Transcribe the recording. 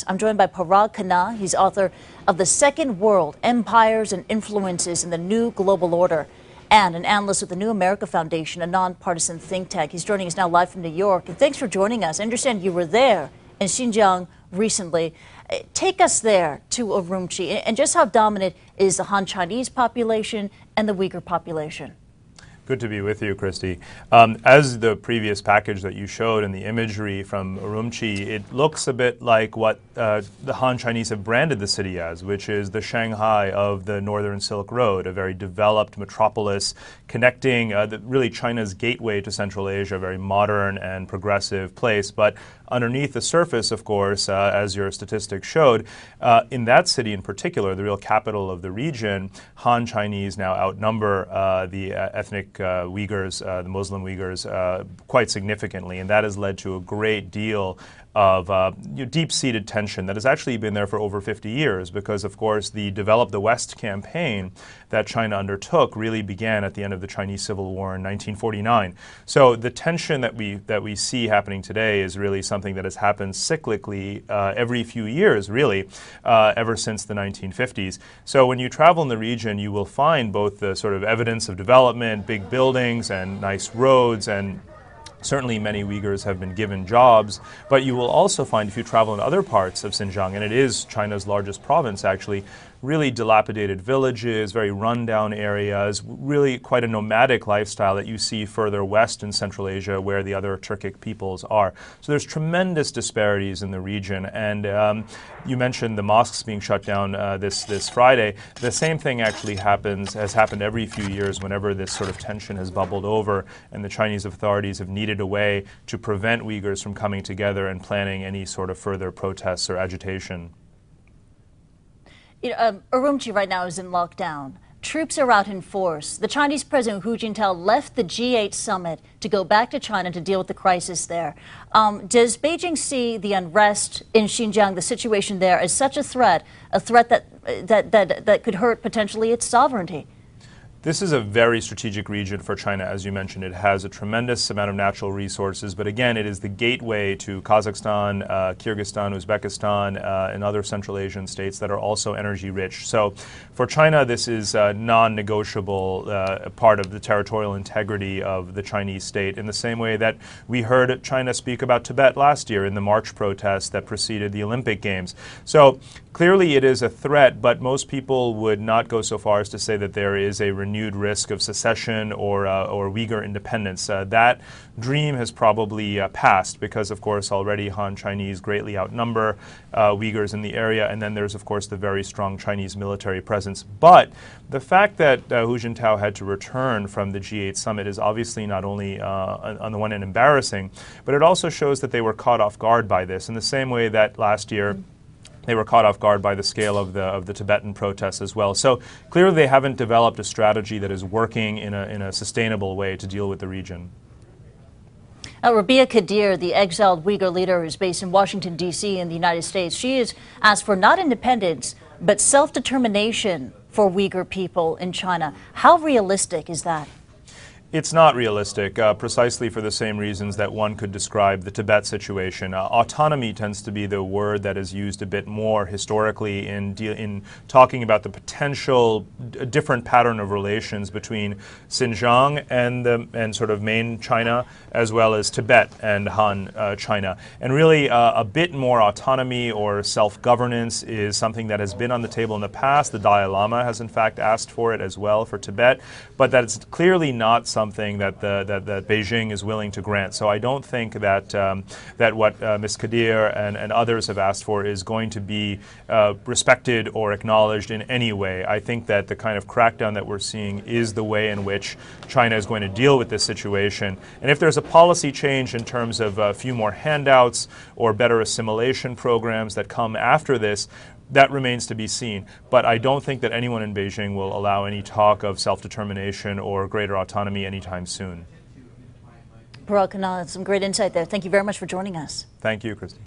I'm joined by Parag Khanna. He's author of The Second World, Empires and Influences in the New Global Order, and an analyst with the New America Foundation, a nonpartisan think tank. He's joining us now live from New York. And thanks for joining us. I understand you were there in Xinjiang recently. Take us there to Urumqi, and just how dominant is the Han Chinese population and the Uyghur population? Good to be with you, Christy. As the previous package that you showed in the imagery from Urumqi, it looks a bit like what the Han Chinese have branded the city as, which is the Shanghai of the Northern Silk Road, a very developed metropolis connecting really China's gateway to Central Asia, a very modern and progressive place. But underneath the surface, of course, as your statistics showed, in that city in particular, the real capital of the region, Han Chinese now outnumber the ethnic Uyghurs, the Muslim Uyghurs, quite significantly, and that has led to a great deal of deep-seated tension that has actually been there for over 50 years because, of course, the Develop the West campaign that China undertook really began at the end of the Chinese Civil War in 1949. So the tension that we see happening today is really something that has happened cyclically every few years, really, ever since the 1950s. So when you travel in the region, you will find both the sort of evidence of development, big buildings and nice roads, and certainly many Uyghurs have been given jobs, but you will also find, if you travel in other parts of Xinjiang, and it is China's largest province actually, really dilapidated villages, very rundown areas, really quite a nomadic lifestyle that you see further west in Central Asia where the other Turkic peoples are. So there's tremendous disparities in the region, and you mentioned the mosques being shut down this Friday. The same thing actually has happened every few years whenever this sort of tension has bubbled over and the Chinese authorities have needed a way to prevent Uyghurs from coming together and planning any sort of further protests or agitation. Urumqi right now is in lockdown. Troops are out in force. The Chinese President Hu Jintao left the G8 summit to go back to China to deal with the crisis there. Does Beijing see the unrest in Xinjiang, the situation there, as such a threat that could hurt potentially its sovereignty? This is a very strategic region for China, as you mentioned. It has a tremendous amount of natural resources, but again, it is the gateway to Kazakhstan, Kyrgyzstan, Uzbekistan, and other Central Asian states that are also energy rich. So for China, this is a non-negotiable part of the territorial integrity of the Chinese state, in the same way that we heard China speak about Tibet last year in the March protests that preceded the Olympic Games. So clearly it is a threat, but most people would not go so far as to say that there is a renewed risk of secession or Uyghur independence. That dream has probably passed because, of course, already Han Chinese greatly outnumber Uyghurs in the area, and then there's, of course, the very strong Chinese military presence. But the fact that Hu Jintao had to return from the G8 summit is obviously not only, on the one hand, embarrassing, but it also shows that they were caught off guard by this in the same way that last year they were caught off guard by the scale of the Tibetan protests as well. So clearly they haven't developed a strategy that is working in a sustainable way to deal with the region. Rabia Kadir, the exiled Uyghur leader who's based in Washington, D.C. in the United States, she has asked for not independence, but self-determination for Uyghur people in China. How realistic is that? It's not realistic, precisely for the same reasons that one could describe the Tibet situation. Autonomy tends to be the word that is used a bit more historically in talking about the potential different pattern of relations between Xinjiang and sort of main China, as well as Tibet and Han China. And really, a bit more autonomy or self-governance is something that has been on the table in the past. The Dalai Lama has, in fact, asked for it as well for Tibet, but that's clearly not something that Beijing is willing to grant. So I don't think that what Ms. Kadir and others have asked for is going to be respected or acknowledged in any way. I think that the kind of crackdown that we're seeing is the way in which China is going to deal with this situation. And if there's a policy change in terms of a few more handouts or better assimilation programs that come after this, that remains to be seen. But I don't think that anyone in Beijing will allow any talk of self-determination or greater autonomy anytime soon. Parag Khanna, some great insight there. Thank you very much for joining us. Thank you, Christy.